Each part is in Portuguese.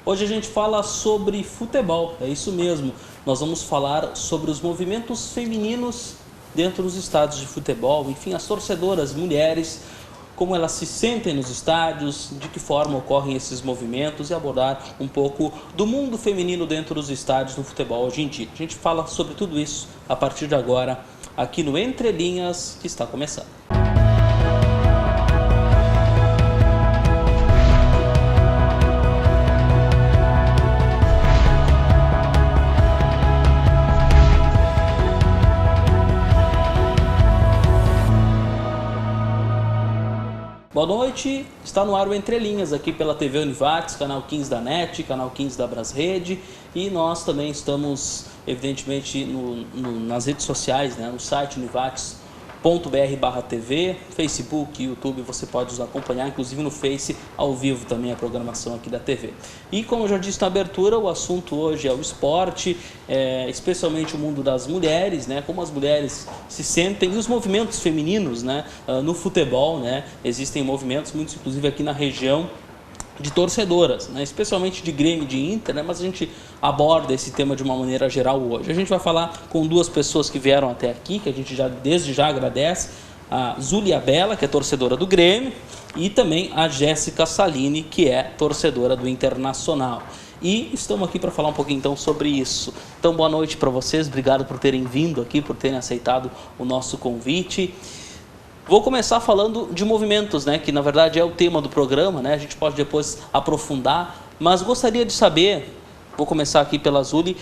Hoje a gente fala sobre futebol, é isso mesmo. Nós vamos falar sobre os movimentos femininos dentro dos estádios de futebol, enfim, as torcedoras mulheres, como elas se sentem nos estádios, de que forma ocorrem esses movimentos e abordar um pouco do mundo feminino dentro dos estádios no futebol hoje em dia. A gente fala sobre tudo isso a partir de agora, aqui no Entre Linhas, que está começando. Boa noite, está no ar o Entre Linhas aqui pela TV Univates, canal 15 da NET, canal 15 da Brasrede, e nós também estamos, evidentemente, nas redes sociais, né, no site univates.br/TV, Facebook, YouTube, você pode nos acompanhar, inclusive no Face, ao vivo também a programação aqui da TV. E como eu já disse na abertura, o assunto hoje é o esporte, especialmente o mundo das mulheres, né, como as mulheres se sentem e os movimentos femininos, né, no futebol, né, existem movimentos, muitos inclusive aqui na região, de torcedoras, né, especialmente de Grêmio e de Inter, né, mas a gente aborda esse tema de uma maneira geral hoje. A gente vai falar com duas pessoas que vieram até aqui, que a gente desde já agradece, a Zulia Bela, que é torcedora do Grêmio, e também a Jéssica Salini, que é torcedora do Internacional. E estamos aqui para falar um pouquinho então sobre isso. Então, boa noite para vocês, obrigado por terem vindo aqui, por terem aceitado o nosso convite. Vou começar falando de movimentos, né, que na verdade é o tema do programa, né, a gente pode depois aprofundar, mas gostaria de saber, vou começar aqui pela Zuli,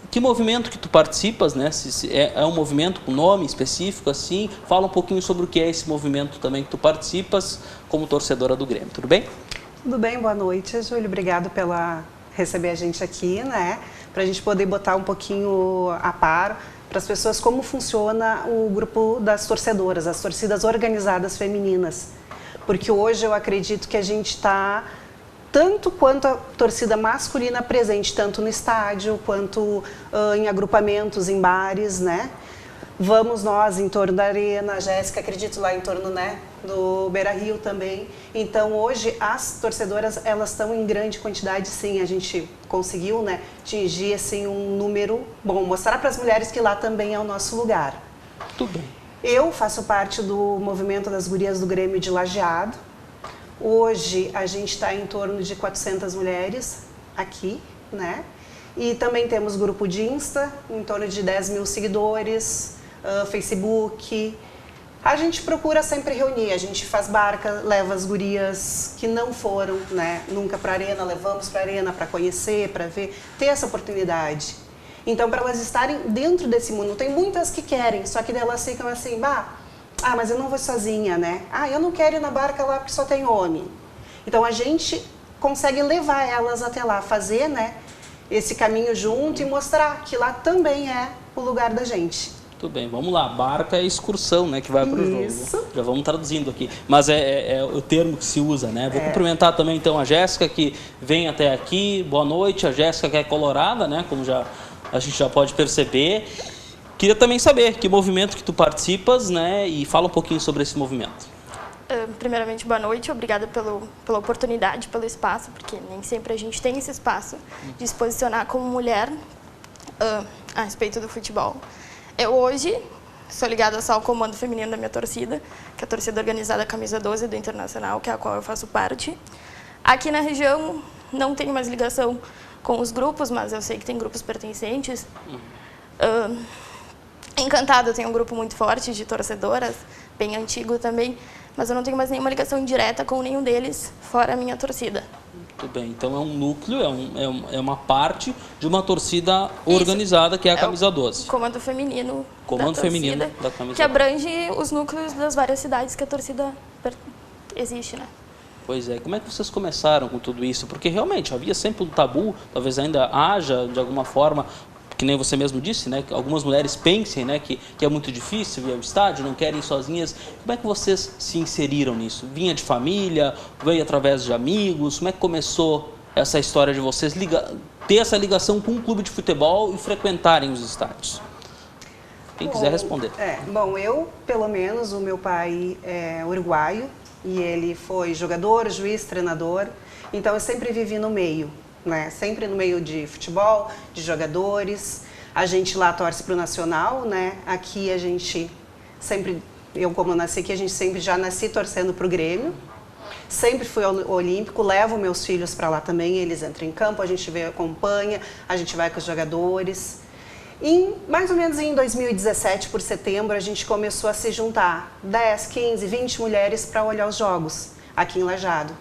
que movimento que tu participas, né, se é um movimento com nome específico assim, fala um pouquinho sobre o que é esse movimento também que tu participas como torcedora do Grêmio, tudo bem? Tudo bem, boa noite, Júlio, obrigado pela receber a gente aqui, né, para a gente poder botar um pouquinho a par para as pessoas como funciona o grupo das torcedoras, as torcidas organizadas femininas. Porque hoje eu acredito que a gente está, tanto quanto a torcida masculina presente, tanto no estádio, quanto em agrupamentos, em bares, né? Vamos nós em torno da Arena, a Jéssica, acredito lá em torno, né, do Beira-Rio também. Então hoje as torcedoras, elas estão em grande quantidade, sim, a gente conseguiu, né, atingir assim um número bom, mostrar para as mulheres que lá também é o nosso lugar. Tudo bem. Eu faço parte do movimento das gurias do Grêmio de Lajeado. Hoje a gente está em torno de 400 mulheres aqui, né? E também temos grupo de Insta, em torno de 10 mil seguidores, Facebook. A gente procura sempre reunir, a gente faz barca, leva as gurias que não foram, né, nunca para a Arena, levamos para a Arena para conhecer, para ver, ter essa oportunidade. Então, para elas estarem dentro desse mundo, tem muitas que querem, só que elas ficam assim, mas eu não vou sozinha, né? Eu não quero ir na barca lá porque só tem homem. Então, a gente consegue levar elas até lá, fazer, né, esse caminho junto e mostrar que lá também é o lugar da gente. Tudo bem, vamos lá. Barca é excursão, né, que vai para o jogo. Isso. Já vamos traduzindo aqui. Mas é o termo que se usa, né? Vou cumprimentar também então a Jéssica, que vem até aqui. Boa noite. A Jéssica, que é colorada, né, como a gente já pode perceber. Queria também saber que movimento que tu participas, né, e fala um pouquinho sobre esse movimento. Primeiramente, boa noite. Obrigada pela oportunidade, pelo espaço, porque nem sempre a gente tem esse espaço de se posicionar como mulher a respeito do futebol. Eu hoje sou ligada só ao comando feminino da minha torcida, que é a torcida organizada Camisa 12 do Internacional, que é a qual eu faço parte. Aqui na região não tenho mais ligação com os grupos, mas eu sei que tem grupos pertencentes. Encantada, eu tenho um grupo muito forte de torcedoras, bem antigo também, mas eu não tenho mais nenhuma ligação direta com nenhum deles, fora a minha torcida. Muito bem, então é um núcleo, é uma parte de uma torcida organizada. Isso, que é a Camisa 12. Comando feminino da torcida, feminino da Camisa 12. Que abrange os núcleos das várias cidades que a torcida existe, né? Pois é, como é que vocês começaram com tudo isso? Porque realmente havia sempre um tabu, talvez ainda haja de alguma forma, que nem você mesmo disse, né, que algumas mulheres pensem, né, que é muito difícil ir ao estádio, não querem ir sozinhas. Como é que vocês se inseriram nisso? Vinha de família, veio através de amigos? Como é que começou essa história de vocês ter essa ligação com um clube de futebol e frequentarem os estádios? Quem quiser responder. Bom, eu, pelo menos, o meu pai é uruguaio e ele foi jogador, juiz, treinador, então eu sempre vivi no meio. né? Sempre no meio de futebol, de jogadores. A gente lá torce para o Nacional, né? Aqui a gente sempre, eu como nasci aqui, a gente sempre já nasci torcendo para o Grêmio. Sempre fui ao Olímpico, levo meus filhos para lá também, eles entram em campo, a gente vê, acompanha, a gente vai com os jogadores. Mais ou menos em 2017, por setembro, a gente começou a se juntar 10, 15, 20 mulheres para olhar os jogos aqui em Lajeado.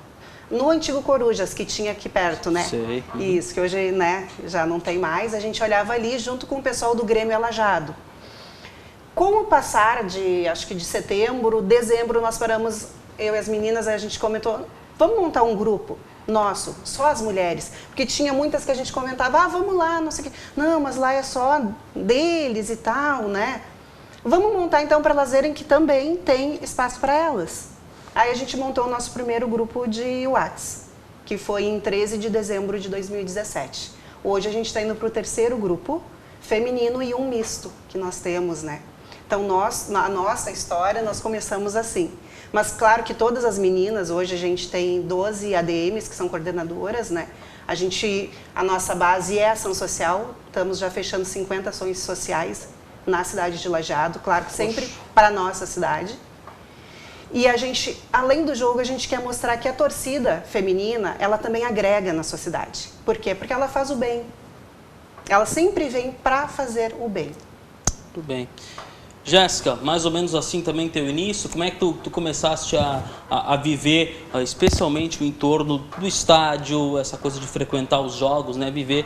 No antigo Corujas, que tinha aqui perto, né? Sei. Isso, que hoje, né, já não tem mais. A gente olhava ali junto com o pessoal do Grêmio Lajeado. Com o passar acho que de setembro, dezembro, nós paramos, eu e as meninas, a gente comentou, vamos montar um grupo nosso, só as mulheres. Porque tinha muitas que a gente comentava, vamos lá, não sei o quê. Não, mas lá é só deles e tal, né? Vamos montar então para elas verem que também tem espaço para elas. Aí a gente montou o nosso primeiro grupo de Whats, que foi em 13 de dezembro de 2017. Hoje a gente está indo para o terceiro grupo, feminino e um misto, que nós temos, né? Então, na nossa história, nós começamos assim. Mas claro que todas as meninas, hoje a gente tem 12 ADMs, que são coordenadoras, né? A nossa base é ação social, estamos já fechando 50 ações sociais na cidade de Lajeado, claro que sempre para a nossa cidade. E a gente, além do jogo, a gente quer mostrar que a torcida feminina, ela também agrega na sua cidade. Por quê? Porque ela faz o bem. Ela sempre vem para fazer o bem. Tudo bem. Jéssica, mais ou menos assim também teu início, como é que tu começaste a viver, especialmente o entorno do estádio, essa coisa de frequentar os jogos, né, viver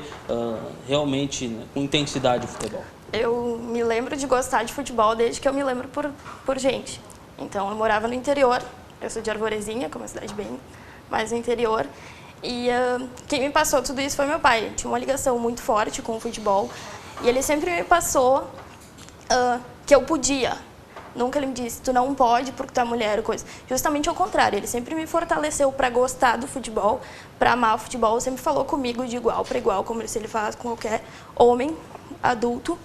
realmente, né, com intensidade o futebol? Eu me lembro de gostar de futebol desde que eu me lembro por gente. Então, eu morava no interior, eu sou de Arvorezinha, que é uma cidade bem mais no interior, e quem me passou tudo isso foi meu pai. Eu tinha uma ligação muito forte com o futebol, e ele sempre me passou que eu podia. Nunca ele me disse, tu não pode porque tu é mulher ou coisa. Justamente ao contrário, ele sempre me fortaleceu para gostar do futebol, para amar o futebol, sempre falou comigo de igual para igual, como se ele falasse com qualquer homem adulto,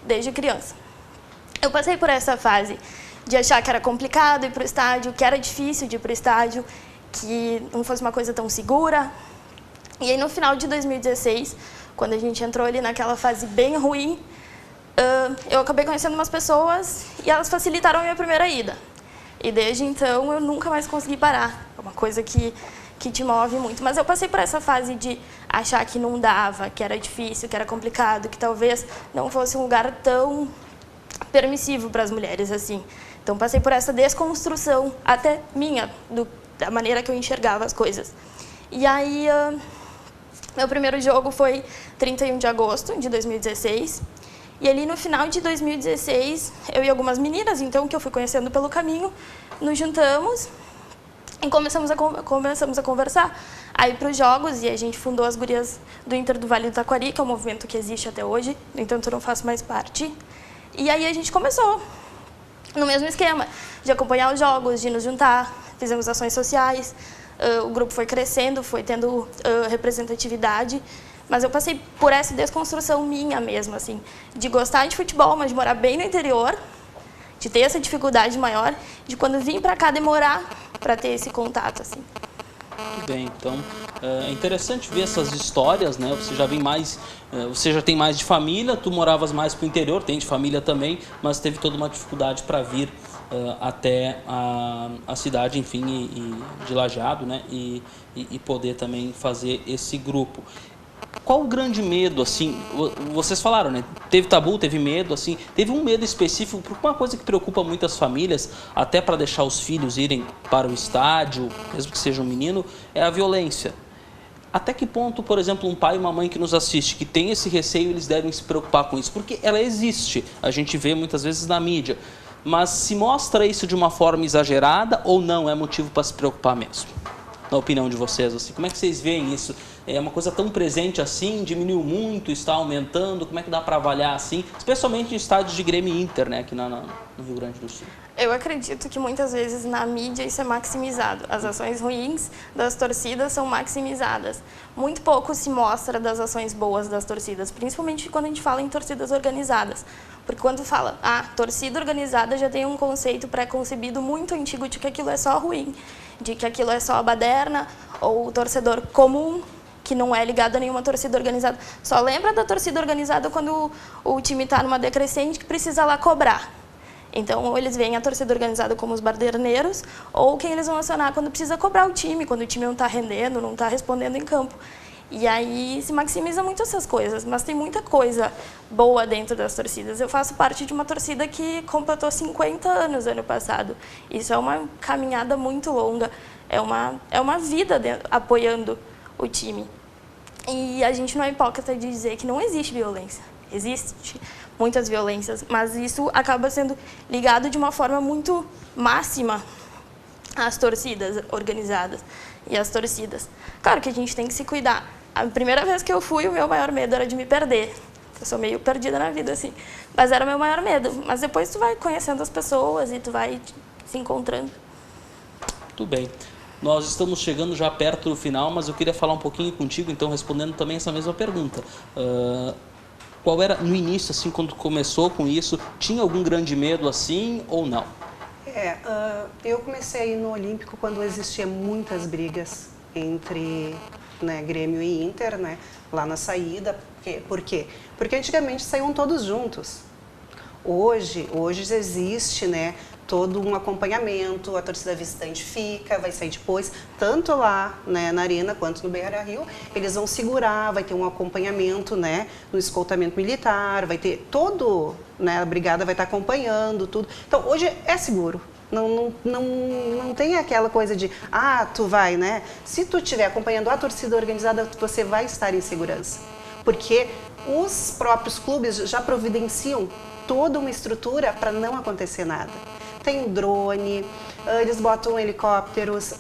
desde criança. Eu passei por essa fase de achar que era complicado ir para o estádio, que era difícil de ir para o estádio, que não fosse uma coisa tão segura. E aí, no final de 2016, quando a gente entrou ali naquela fase bem ruim, eu acabei conhecendo umas pessoas e elas facilitaram a minha primeira ida. E desde então, eu nunca mais consegui parar. É uma coisa que te move muito. Mas eu passei por essa fase de achar que não dava, que era difícil, que era complicado, que talvez não fosse um lugar tão permissivo para as mulheres assim. Então, passei por essa desconstrução, até minha, da maneira que eu enxergava as coisas. E aí, meu primeiro jogo foi 31 de agosto de 2016. E ali, no final de 2016, eu e algumas meninas, então, que eu fui conhecendo pelo caminho, nos juntamos e começamos a conversar. Aí, para os jogos, e a gente fundou as Gurias do Inter do Vale do Taquari, que é um movimento que existe até hoje, no entanto, eu não faço mais parte. E aí, a gente começou no mesmo esquema, de acompanhar os jogos, de nos juntar, fizemos ações sociais, o grupo foi crescendo, foi tendo representatividade, mas eu passei por essa desconstrução minha mesmo, assim, de gostar de futebol, mas de morar bem no interior, de ter essa dificuldade maior, de quando vim para cá demorar para ter esse contato, assim. Bem, então é interessante ver essas histórias, né? Você já tem mais de família, tu moravas mais para o interior, tem de família também, mas teve toda uma dificuldade para vir até a cidade, enfim, de Lajeado, né? E poder também fazer esse grupo. Qual o grande medo, assim, vocês falaram, né? Teve tabu, teve medo, assim, teve um medo específico, porque uma coisa que preocupa muitas famílias, até para deixar os filhos irem para o estádio, mesmo que seja um menino, é a violência. Até que ponto, por exemplo, um pai e uma mãe que nos assiste, que tem esse receio, eles devem se preocupar com isso? Porque ela existe, a gente vê muitas vezes na mídia, mas se mostra isso de uma forma exagerada ou não é motivo para se preocupar mesmo? Na opinião de vocês, assim, como é que vocês veem isso? É uma coisa tão presente assim, diminuiu muito, está aumentando, como é que dá para avaliar assim, especialmente em estádios de Grêmio e Inter, né, aqui no Rio Grande do Sul? Eu acredito que muitas vezes na mídia isso é maximizado. As ações ruins das torcidas são maximizadas. Muito pouco se mostra das ações boas das torcidas, principalmente quando a gente fala em torcidas organizadas. Porque quando fala, torcida organizada já tem um conceito pré-concebido muito antigo de que aquilo é só ruim, de que aquilo é só a baderna ou o torcedor comum que não é ligado a nenhuma torcida organizada. Só lembra da torcida organizada quando o time está numa decrescente que precisa lá cobrar. Então, ou eles veem a torcida organizada como os baderneiros, ou quem eles vão acionar quando precisa cobrar o time, quando o time não está rendendo, não está respondendo em campo. E aí se maximiza muito essas coisas, mas tem muita coisa boa dentro das torcidas. Eu faço parte de uma torcida que completou 50 anos ano passado. Isso é uma caminhada muito longa, é uma vida apoiando o time. E a gente não é hipócrita de dizer que não existe violência. Existe muitas violências, mas isso acaba sendo ligado de uma forma muito máxima às torcidas organizadas e às torcidas. Claro que a gente tem que se cuidar. A primeira vez que eu fui, o meu maior medo era de me perder. Eu sou meio perdida na vida, assim. Mas era o meu maior medo. Mas depois tu vai conhecendo as pessoas e tu vai se encontrando. Tudo bem. Nós estamos chegando já perto do final, mas eu queria falar um pouquinho contigo, então, respondendo também essa mesma pergunta. Qual era, no início, assim, quando começou com isso, tinha algum grande medo assim ou não? Eu comecei a ir no Olímpico quando existia muitas brigas entre, né, Grêmio e Inter, né, lá na saída. Por quê? Porque antigamente saíam todos juntos. Hoje existe, né, todo um acompanhamento, a torcida visitante fica, vai sair depois, tanto lá, né, na Arena quanto no Beira-Rio, eles vão segurar, vai ter um acompanhamento, né, no escoltamento militar, vai ter todo, né, a brigada vai estar acompanhando tudo. Então, hoje é seguro. Não tem aquela coisa de, tu vai, né? Se tu estiver acompanhando a torcida organizada, você vai estar em segurança. Porque os próprios clubes já providenciam toda uma estrutura para não acontecer nada. Tem drone, eles botam helicópteros,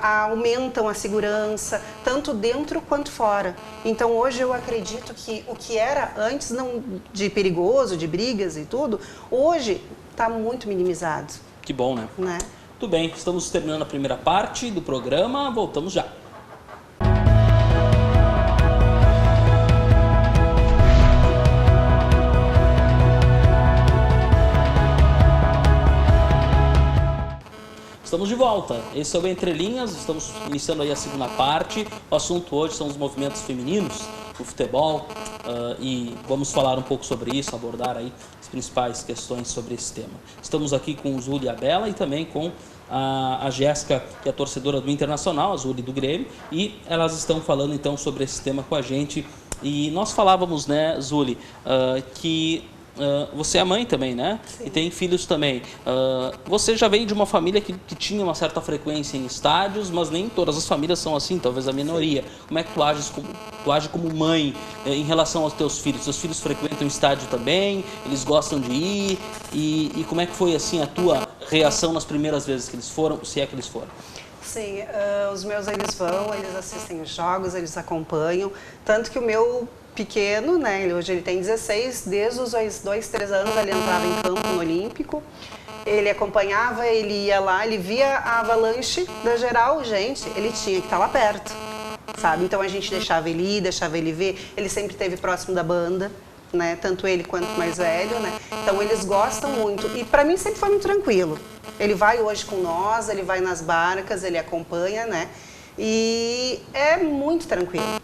aumentam a segurança, tanto dentro quanto fora. Então, hoje eu acredito que o que era antes não de perigoso, de brigas e tudo, hoje está muito minimizado. Que bom, né? Tudo bem, estamos terminando a primeira parte do programa, voltamos já. Estamos de volta, esse é o Entre Linhas, estamos iniciando aí a segunda parte. O assunto hoje são os movimentos femininos no futebol e vamos falar um pouco sobre isso, abordar aí as principais questões sobre esse tema. Estamos aqui com o Zuli e a Bela e também com a Jéssica, que é a torcedora do Internacional, a Zuli do Grêmio, e elas estão falando então sobre esse tema com a gente. E nós falávamos, né, Zuli, que você é mãe também, né? Sim. E tem filhos também. Você já veio de uma família que tinha uma certa frequência em estádios, mas nem todas as famílias são assim, talvez a minoria. Sim. Como é que tu age como mãe em relação aos teus filhos? Seus filhos frequentam o estádio também? Eles gostam de ir? E como é que foi assim a tua reação nas primeiras vezes que eles foram, se é que eles foram? Sim, os meus eles vão, eles assistem os jogos, eles acompanham, tanto que o meu pequeno, né, hoje ele tem 16, desde os 2, 3 anos ele entrava em campo no Olímpico, ele acompanhava, ele ia lá, ele via a avalanche da geral, gente, ele tinha que estar lá perto, sabe? Então a gente deixava ele ir, deixava ele ver, ele sempre esteve próximo da banda, né, tanto ele quanto o mais velho, né, então eles gostam muito e para mim sempre foi muito tranquilo. Ele vai hoje com nós, ele vai nas barcas, ele acompanha, né, e é muito tranquilo, né?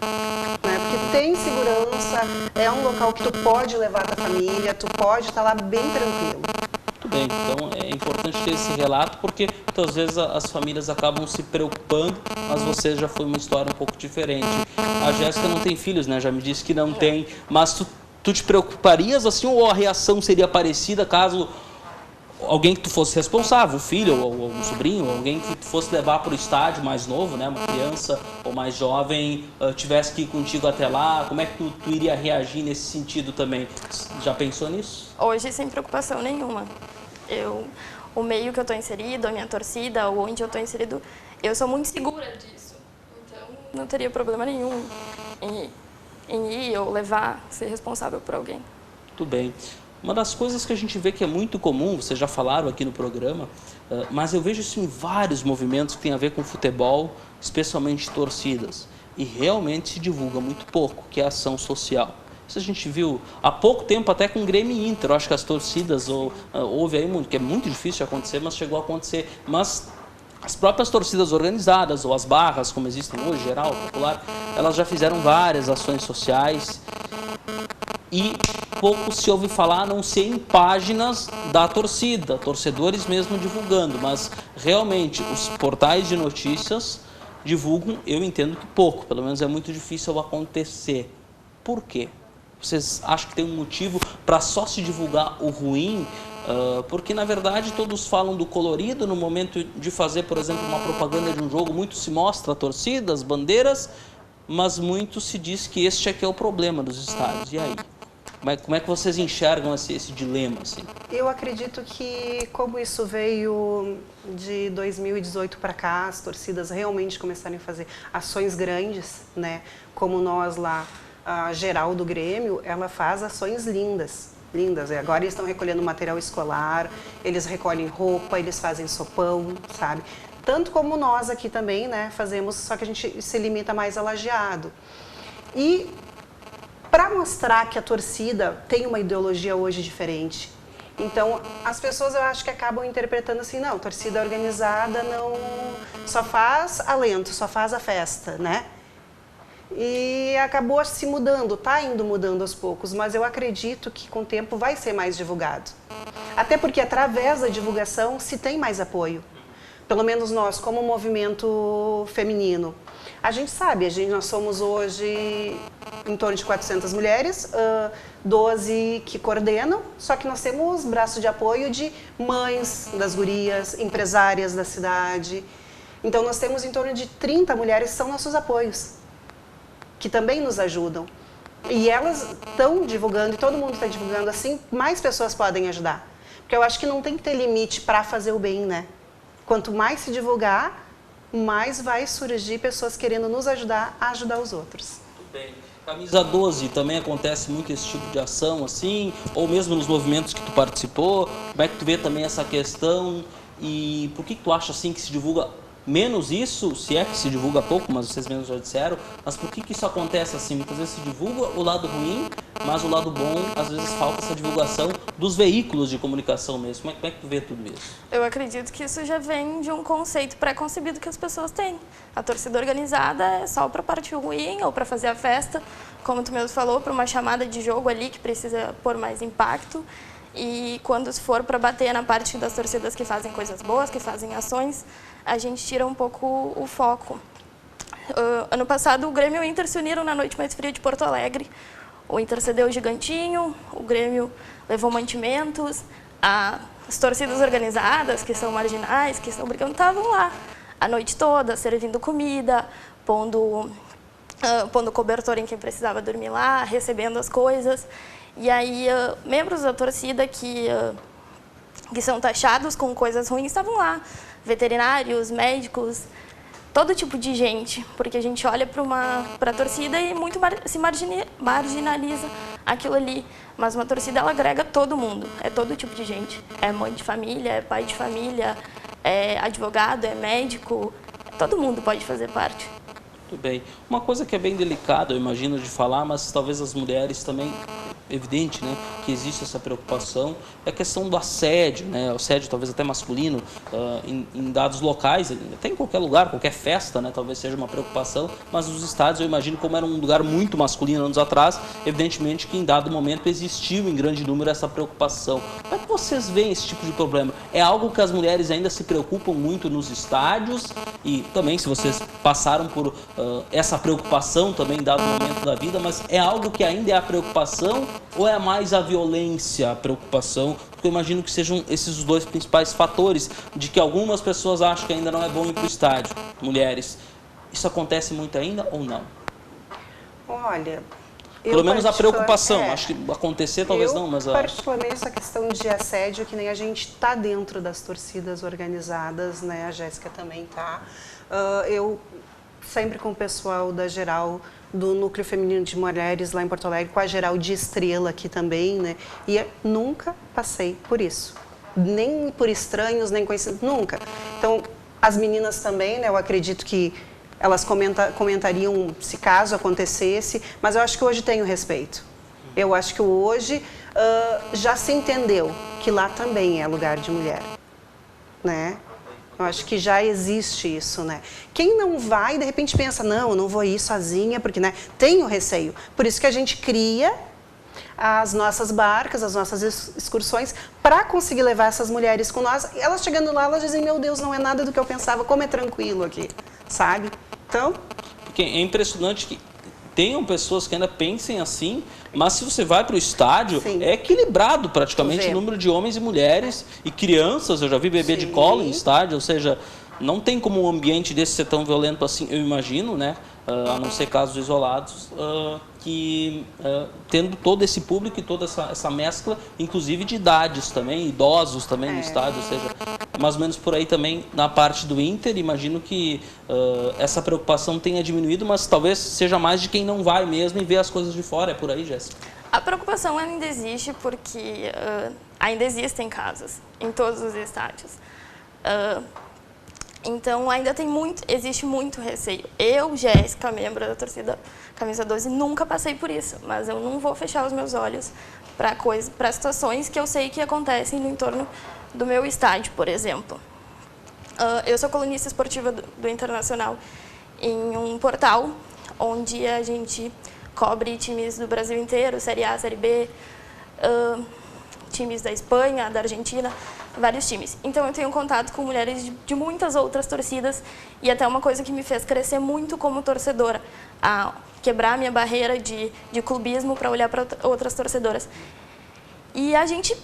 Porque tem segurança, é um local que tu pode levar a tua família, tu pode estar lá bem tranquilo. Muito bem, então é importante ter esse relato porque muitas vezes as famílias acabam se preocupando, mas você já foi uma história um pouco diferente. A Jéssica não tem filhos, né? Já me disse que não tem, mas tu te preocuparias assim ou a reação seria parecida caso alguém que tu fosse responsável, um filho ou um sobrinho, ou alguém que tu fosse levar para o estádio mais novo, né, uma criança ou mais jovem, tivesse que ir contigo até lá, como é que tu iria reagir nesse sentido também? Já pensou nisso? Hoje sem preocupação nenhuma. O meio que eu estou inserido, a minha torcida, ou onde eu estou inserido, eu sou muito segura disso. Então não teria problema nenhum em ir ou levar, ser responsável por alguém. Tudo bem. Uma das coisas que a gente vê que é muito comum, vocês já falaram aqui no programa, mas eu vejo isso em vários movimentos que tem a ver com futebol, especialmente torcidas, e realmente se divulga muito pouco, que é a ação social. Isso a gente viu há pouco tempo até com o Grêmio e Inter, eu acho que as torcidas houve aí muito, que é muito difícil de acontecer, mas chegou a acontecer. Mas As próprias torcidas organizadas, ou as barras, como existem hoje, geral, popular, elas já fizeram várias ações sociais e pouco se ouve falar, a não ser em páginas da torcida, torcedores mesmo divulgando, mas realmente os portais de notícias divulgam, eu entendo que pouco, pelo menos é muito difícil acontecer. Por quê? Vocês acham que tem um motivo para só se divulgar o ruim? Porque, na verdade, todos falam do colorido. No momento de fazer, por exemplo, uma propaganda de um jogo, muito se mostra a torcida, as bandeiras, mas muito se diz que este é que é o problema dos estádios. E aí? Como é que vocês enxergam esse dilema? Assim? Eu acredito que, como isso veio de 2018 para cá, as torcidas realmente começaram a fazer ações grandes, né? Como nós lá, a geral do Grêmio, ela faz ações lindas. Lindas. E agora eles estão recolhendo material escolar, eles recolhem roupa, eles fazem sopão, sabe? Tanto como nós aqui também, né, fazemos, só que a gente se limita mais a lajeado. E para mostrar que a torcida tem uma ideologia hoje diferente, então as pessoas eu acho que acabam interpretando assim, não, torcida organizada não só faz alento, só faz a festa, né? E acabou se mudando, está indo mudando aos poucos, mas eu acredito que com o tempo vai ser mais divulgado. Até porque através da divulgação se tem mais apoio. Pelo menos nós, como movimento feminino. A gente sabe, nós somos hoje em torno de 400 mulheres, 12 que coordenam, só que nós temos braço de apoio de mães das gurias, empresárias da cidade. Então nós temos em torno de 30 mulheres que são nossos apoios, que também nos ajudam. E elas estão divulgando, e todo mundo está divulgando, assim, mais pessoas podem ajudar. Porque eu acho que não tem que ter limite para fazer o bem, né? Quanto mais se divulgar, mais vai surgir pessoas querendo nos ajudar a ajudar os outros. Muito bem. Camisa 12, também acontece muito esse tipo de ação, assim? Ou mesmo nos movimentos que tu participou? Como é que tu vê também essa questão? E por que tu acha, assim, que se divulga menos isso, se é que se divulga pouco, mas vocês mesmos já disseram, mas por que isso acontece assim? Muitas vezes se divulga o lado ruim, mas o lado bom, às vezes falta essa divulgação dos veículos de comunicação mesmo. Como é que tu vê tudo isso? Eu acredito que isso já vem de um conceito pré-concebido que as pessoas têm. A torcida organizada é só para a parte ruim ou para fazer a festa, como tu mesmo falou, para uma chamada de jogo ali que precisa pôr mais impacto. E quando for para bater na parte das torcidas que fazem coisas boas, que fazem ações, a gente tira um pouco o foco. Ano passado, o Grêmio e o Inter se uniram na Noite Mais Fria de Porto Alegre. O Inter cedeu o gigantinho, o Grêmio levou mantimentos, as torcidas organizadas, que são marginais, que estão brigando, estavam lá a noite toda, servindo comida, pondo cobertor em quem precisava dormir lá, recebendo as coisas. E aí, membros da torcida que são taxados com coisas ruins estavam lá. Veterinários, médicos, todo tipo de gente. Porque a gente olha para a torcida e muito se marginaliza aquilo ali. Mas uma torcida, ela agrega todo mundo. É todo tipo de gente. É mãe de família, é pai de família, é advogado, é médico. Todo mundo pode fazer parte. Muito bem. Uma coisa que é bem delicada, eu imagino, de falar, mas talvez as mulheres também, evidente, né, que existe essa preocupação, é a questão do assédio, né, assédio talvez até masculino, em dados locais, até em qualquer lugar, qualquer festa, né, talvez seja uma preocupação, mas os estádios, eu imagino, como era um lugar muito masculino anos atrás, evidentemente que em dado momento existiu em grande número essa preocupação. Como é que vocês veem esse tipo de problema? É algo que as mulheres ainda se preocupam muito nos estádios e também se vocês passaram por essa preocupação também em dado momento da vida, mas é algo que ainda é a preocupação ou é mais a violência a preocupação? Porque eu imagino que sejam esses os dois principais fatores de que algumas pessoas acham que ainda não é bom ir para o estádio, mulheres. Isso acontece muito ainda ou não? Olha, pelo menos a preocupação, acho que acontecer talvez não, mas... particularmente essa questão de assédio, que nem a gente está dentro das torcidas organizadas, né? A Jéssica também está. Eu sempre com o pessoal da Geral, do Núcleo Feminino de Mulheres lá em Porto Alegre, com a Geral de Estrela aqui também, né? E nunca passei por isso. Nem por estranhos, nem conhecidos, nunca. Então, as meninas também, né? Eu acredito que elas comentariam se caso acontecesse, mas eu acho que hoje tem o respeito. Eu acho que hoje já se entendeu que lá também é lugar de mulher, né? Eu acho que já existe isso, né? Quem não vai, de repente pensa, não, eu não vou ir sozinha, porque, né, tem o receio. Por isso que a gente cria as nossas barcas, as nossas excursões, para conseguir levar essas mulheres com nós. E elas chegando lá, elas dizem, meu Deus, não é nada do que eu pensava, como é tranquilo aqui, sabe? Então... Porque é impressionante que tenham pessoas que ainda pensem assim, mas se você vai para o estádio, sim, é equilibrado praticamente o número de homens e mulheres e crianças. Eu já vi bebê, sim, de colo em estádio, ou seja, não tem como um ambiente desse ser tão violento assim, eu imagino, né? A não ser casos isolados, tendo todo esse público e toda essa mescla, inclusive de idades também, idosos também no estádio, ou seja, mais ou menos por aí também na parte do Inter. Imagino que essa preocupação tenha diminuído, mas talvez seja mais de quem não vai mesmo e vê as coisas de fora. É por aí, Jéssica? A preocupação ainda existe porque ainda existem casos em todos os estádios. Então, ainda existe muito receio. Eu, Jéssica, membro da torcida Camisa 12, nunca passei por isso, mas eu não vou fechar os meus olhos para situações que eu sei que acontecem no entorno do meu estádio, por exemplo. Eu sou colunista esportiva do Internacional em um portal onde a gente cobre times do Brasil inteiro, Série A, Série B, times da Espanha, da Argentina, vários times. Então eu tenho contato com mulheres de muitas outras torcidas e até uma coisa que me fez crescer muito como torcedora, a quebrar a minha barreira de clubismo para olhar para outras torcedoras. E a gente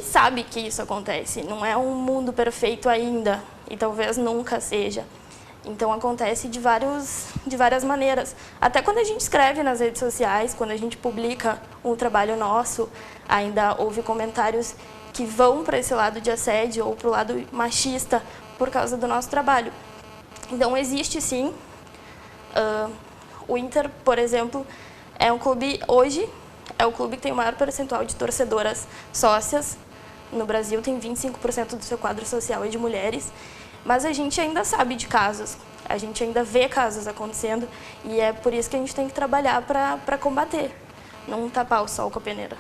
sabe que isso acontece, não é um mundo perfeito ainda e talvez nunca seja. Então acontece de várias maneiras. Até quando a gente escreve nas redes sociais, quando a gente publica um trabalho nosso, ainda houve comentários que vão para esse lado de assédio ou para o lado machista por causa do nosso trabalho. Então existe sim. O Inter, por exemplo, é um clube, hoje, é o clube que tem o maior percentual de torcedoras sócias no Brasil, tem 25% do seu quadro social de mulheres, mas a gente ainda sabe de casos, a gente ainda vê casos acontecendo e é por isso que a gente tem que trabalhar para combater, não tapar o sol com a peneira.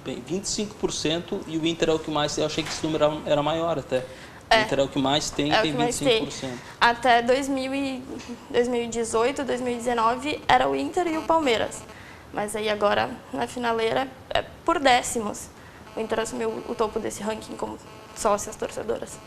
Bem, 25% e o Inter é o que mais, eu achei que esse número era maior até. O Inter é o que mais tem, tem 25%. Até 2018, 2019 era o Inter e o Palmeiras. Mas aí agora, na finaleira, é por décimos. O Inter assumiu o topo desse ranking como sócias torcedoras.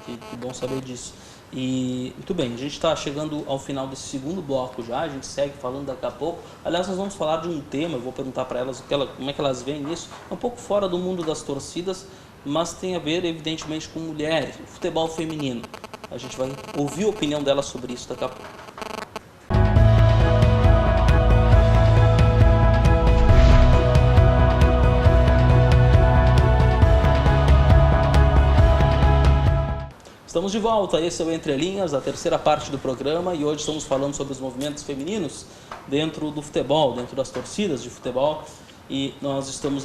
Que bom saber disso. E muito bem, a gente está chegando ao final desse segundo bloco já, a gente segue falando daqui a pouco. Aliás, nós vamos falar de um tema, eu vou perguntar para elas como é que elas veem isso, um pouco fora do mundo das torcidas, mas tem a ver, evidentemente, com mulheres, o futebol feminino. A gente vai ouvir a opinião delas sobre isso daqui a pouco. Estamos de volta, esse é o Entre Linhas, a terceira parte do programa, e hoje estamos falando sobre os movimentos femininos dentro do futebol, dentro das torcidas de futebol. E nós estamos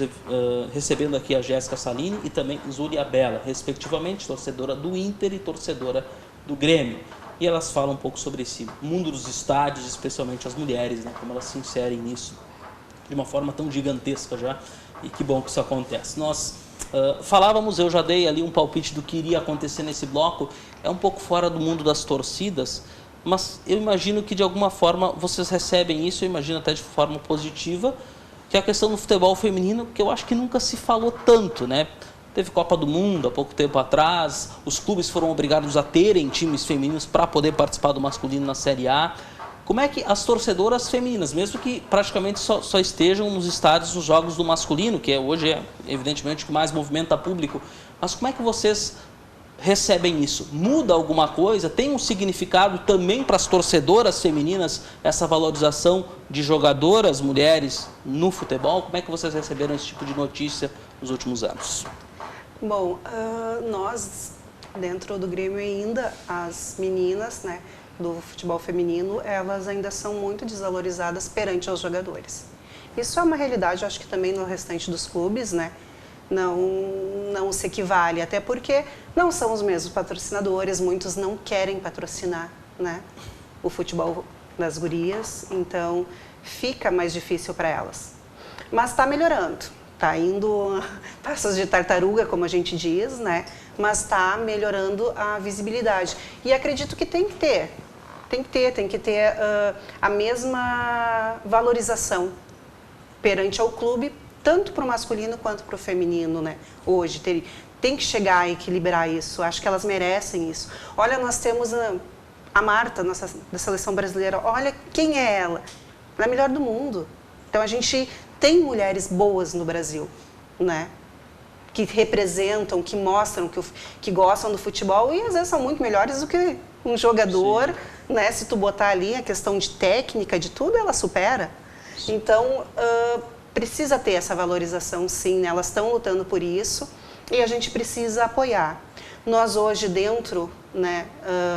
recebendo aqui a Jéssica Salini e também Zulia Bella, respectivamente, torcedora do Inter e torcedora do Grêmio. E elas falam um pouco sobre esse mundo dos estádios, especialmente as mulheres, né, como elas se inserem nisso de uma forma tão gigantesca já, e que bom que isso acontece. Nós falávamos, eu já dei ali um palpite do que iria acontecer nesse bloco, é um pouco fora do mundo das torcidas, mas eu imagino que de alguma forma vocês recebem isso, eu imagino até de forma positiva, que é a questão do futebol feminino, que eu acho que nunca se falou tanto, né? Teve Copa do Mundo há pouco tempo atrás, os clubes foram obrigados a terem times femininos para poder participar do masculino na Série A. Como é que as torcedoras femininas, mesmo que praticamente só estejam nos estádios, nos jogos do masculino, que hoje evidentemente o que mais movimenta público, mas como é que vocês recebem isso? Muda alguma coisa? Tem um significado também para as torcedoras femininas, essa valorização de jogadoras, mulheres no futebol? Como é que vocês receberam esse tipo de notícia nos últimos anos? Bom, nós, dentro do Grêmio ainda, as meninas, né, do futebol feminino, elas ainda são muito desvalorizadas perante aos jogadores. Isso é uma realidade, eu acho que também no restante dos clubes, né? Não se equivale, até porque não são os mesmos patrocinadores, muitos não querem patrocinar, né, o futebol das gurias, então fica mais difícil para elas. Mas está melhorando, está indo passos de tartaruga, como a gente diz, né, mas está melhorando a visibilidade. E acredito que tem que ter a mesma valorização perante ao clube, tanto para o masculino quanto para o feminino, né? Hoje tem que chegar a equilibrar isso. Acho que elas merecem isso. Olha, nós temos a Marta, nossa da seleção brasileira. Olha quem é ela. Ela é a melhor do mundo. Então a gente tem mulheres boas no Brasil, né? Que representam, que mostram, que gostam do futebol e às vezes são muito melhores do que um jogador, né? Se tu botar ali a questão de técnica, de tudo, ela supera. Sim. Então, precisa ter essa valorização, sim, né? Elas estão lutando por isso e a gente precisa apoiar. Nós hoje, dentro, né,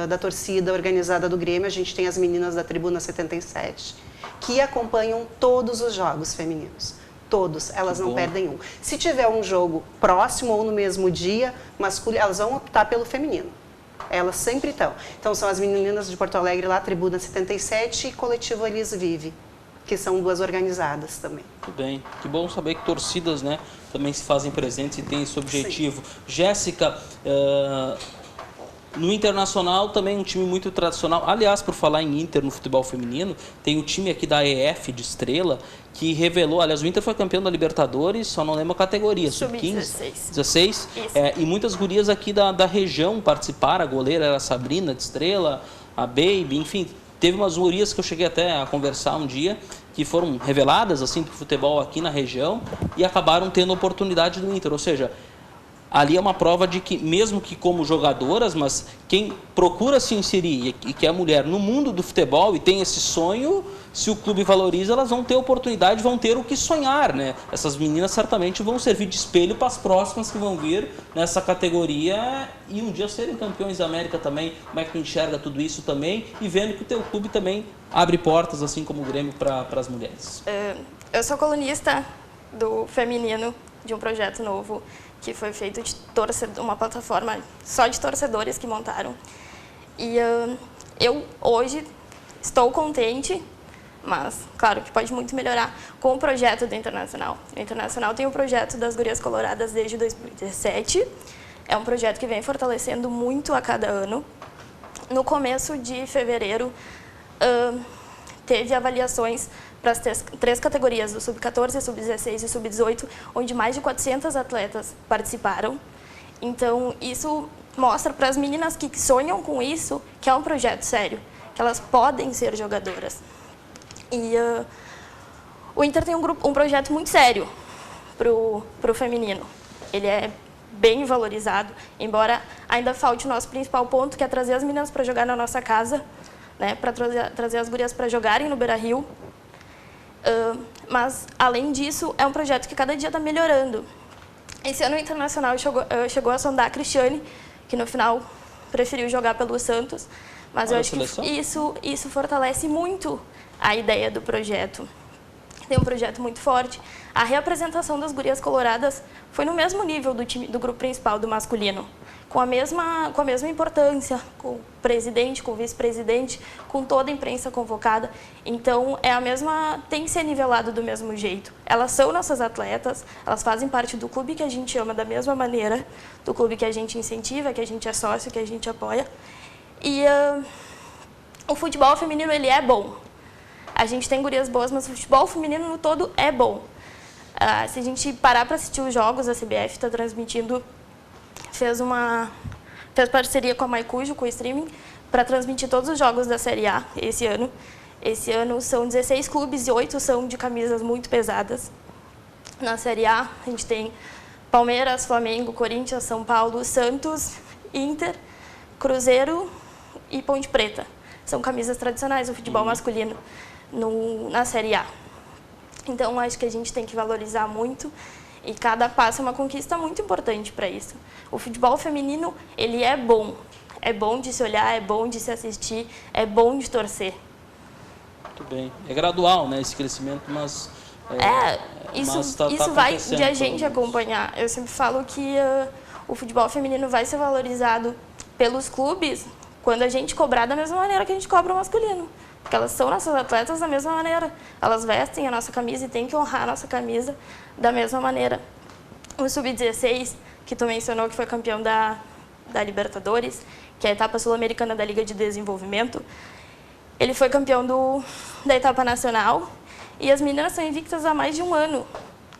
da torcida organizada do Grêmio, a gente tem as meninas da Tribuna 77, que acompanham todos os jogos femininos. Todos, elas não perdem um. Se tiver um jogo próximo ou no mesmo dia, masculino, elas vão optar pelo feminino. Elas sempre estão. Então, são as meninas de Porto Alegre lá, Tribuna 77 e Coletivo Elis Vive, que são duas organizadas também. Muito bem. Que bom saber que torcidas, né, também se fazem presentes e têm esse objetivo. Sim. Jéssica, no Internacional também um time muito tradicional. Aliás, por falar em Inter no futebol feminino, tem o time aqui da EF de Estrela, que revelou, aliás, o Inter foi campeão da Libertadores, só não lembro a categoria, sub-15, 16, e muitas gurias aqui da região participaram, a goleira era a Sabrina de Estrela, a Baby, enfim, teve umas gurias que eu cheguei até a conversar um dia, que foram reveladas assim para o futebol aqui na região e acabaram tendo oportunidade no Inter, ou seja, ali é uma prova de que, mesmo que como jogadoras, mas quem procura se inserir e que é mulher no mundo do futebol e tem esse sonho, se o clube valoriza, elas vão ter oportunidade, vão ter o que sonhar, né? Essas meninas certamente vão servir de espelho para as próximas que vão vir nessa categoria e um dia serem campeões da América também. Como é que tu enxerga tudo isso também e vendo que o teu clube também abre portas, assim como o Grêmio, para as mulheres? Eu sou colunista do feminino, de um projeto novo que foi feito de uma plataforma só de torcedores que montaram. E eu hoje estou contente, mas claro que pode muito melhorar com o projeto do Internacional. O Internacional tem o projeto das Gurias Coloradas desde 2017. É um projeto que vem fortalecendo muito a cada ano. No começo de fevereiro, teve avaliações para as três categorias, do Sub-14, Sub-16 e Sub-18, onde mais de 400 atletas participaram. Então, isso mostra para as meninas que sonham com isso que é um projeto sério, que elas podem ser jogadoras. E o Inter tem um projeto muito sério para o feminino. Ele é bem valorizado, embora ainda falte o nosso principal ponto, que é trazer as meninas para jogar na nossa casa, né, para trazer as gurias para jogarem no Beira-Rio. Mas, além disso, é um projeto que cada dia está melhorando. Esse ano o Internacional chegou a sondar a Cristiane, que no final preferiu jogar pelo Santos, mas eu acho que isso fortalece muito a ideia do projeto. Tem um projeto muito forte. A reapresentação das gurias coloradas foi no mesmo nível do grupo principal do masculino, com a mesma importância, com o presidente, com o vice-presidente, com toda a imprensa convocada. Então, tem que ser nivelado do mesmo jeito. Elas são nossas atletas, elas fazem parte do clube que a gente ama da mesma maneira, do clube que a gente incentiva, que a gente é sócio, que a gente apoia. E o futebol feminino, ele é bom. A gente tem gurias boas, mas o futebol feminino no todo é bom. Se a gente parar para assistir os jogos, a CBF está transmitindo, fez parceria com a Maicujo, com o streaming, para transmitir todos os jogos da Série A esse ano. Esse ano são 16 clubes e 8 são de camisas muito pesadas. Na Série A, a gente tem Palmeiras, Flamengo, Corinthians, São Paulo, Santos, Inter, Cruzeiro e Ponte Preta. São camisas tradicionais do futebol masculino na Série A. Então, acho que a gente tem que valorizar muito e cada passo é uma conquista muito importante para isso. O futebol feminino, ele é bom de se olhar, é bom de se assistir, é bom de torcer. Muito bem. É gradual, né, esse crescimento, mas... Isso vai de a gente acompanhar. Eu sempre falo que o futebol feminino vai ser valorizado pelos clubes quando a gente cobrar da mesma maneira que a gente cobra o masculino. Porque elas são nossas atletas da mesma maneira. Elas vestem a nossa camisa e tem que honrar a nossa camisa da mesma maneira. O Sub-16, que tu mencionou, que foi campeão da Libertadores, que é a etapa sul-americana da Liga de Desenvolvimento. Ele foi campeão da etapa nacional e as meninas são invictas há mais de um ano.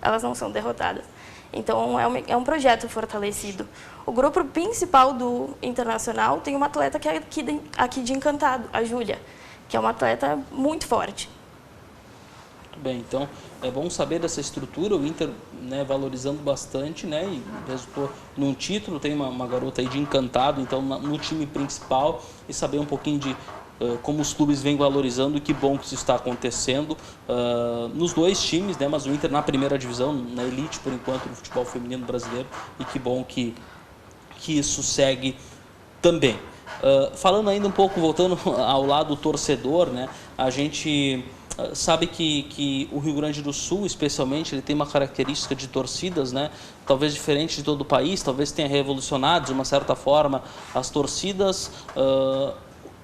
Elas não são derrotadas. Então, é um projeto fortalecido. O grupo principal do Internacional tem uma atleta que é aqui de Encantado, a Júlia, que é uma atleta muito forte. Muito bem, então é bom saber dessa estrutura, o Inter, né, valorizando bastante, né, e resultou num título, tem uma garota aí de Encantado, então no time principal, e saber um pouquinho de como os clubes vêm valorizando, e que bom que isso está acontecendo nos dois times, né, mas o Inter na primeira divisão, na elite por enquanto do futebol feminino brasileiro, e que bom que isso segue também. Falando ainda um pouco, voltando ao lado torcedor, né, a gente sabe que o Rio Grande do Sul, especialmente, ele tem uma característica de torcidas, né, talvez diferente de todo o país, talvez tenha revolucionado de uma certa forma as torcidas.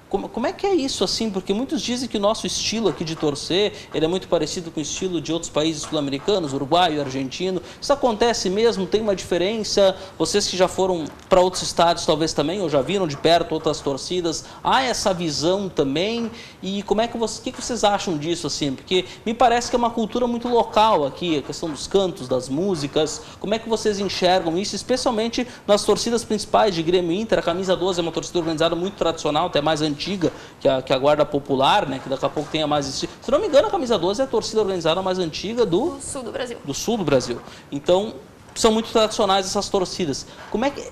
Como é que é isso, assim? Porque muitos dizem que o nosso estilo aqui de torcer, ele é muito parecido com o estilo de outros países sul-americanos, uruguaio, argentino. Isso acontece mesmo? Tem uma diferença? Vocês que já foram para outros estados talvez também, ou já viram de perto outras torcidas, há essa visão também? E como é que o que vocês acham disso, assim? Porque me parece que é uma cultura muito local aqui, a questão dos cantos, das músicas. Como é que vocês enxergam isso, especialmente nas torcidas principais de Grêmio e Inter? A camisa 12 é uma torcida organizada muito tradicional, até mais antiga que a Guarda Popular, né, que daqui a pouco tenha mais estilo. Se não me engano, a camisa 12 é a torcida organizada mais antiga do sul do Brasil. Do sul do Brasil. Então, são muito tradicionais essas torcidas. Como é que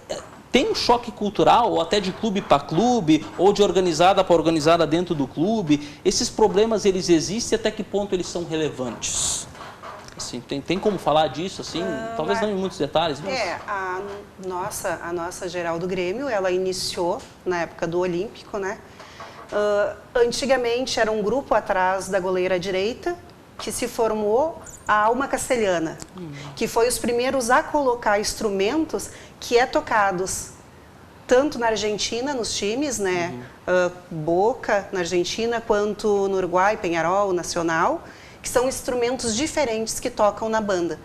tem um choque cultural, ou até de clube para clube, ou de organizada para organizada dentro do clube? Esses problemas, eles existem, até que ponto eles são relevantes? Assim, tem como falar disso, assim? Talvez não em muitos detalhes, mas... A nossa geral do Grêmio, ela iniciou na época do Olímpico, né? Antigamente era um grupo atrás da goleira direita, que se formou a Alma Castelhana, que foi os primeiros a colocar instrumentos que é tocados tanto na Argentina, nos times, né? Boca, na Argentina, quanto no Uruguai, Peñarol, Nacional, que são instrumentos diferentes que tocam na banda.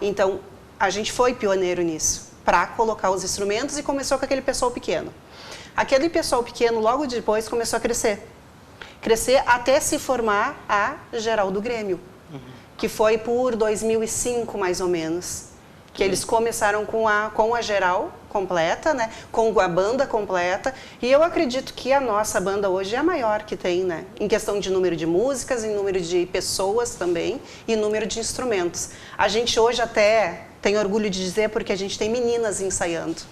Então, a gente foi pioneiro nisso, para colocar os instrumentos, e começou com aquele pessoal pequeno. Aquele pessoal pequeno, logo depois, começou a crescer. Crescer até se formar a geral do Grêmio, que foi por 2005, mais ou menos. Que eles começaram com a geral completa, né? Com a banda completa. E eu acredito que a nossa banda hoje é a maior que tem, né? Em questão de número de músicas, em número de pessoas também, e número de instrumentos. A gente hoje até tem orgulho de dizer, porque a gente tem meninas ensaiando.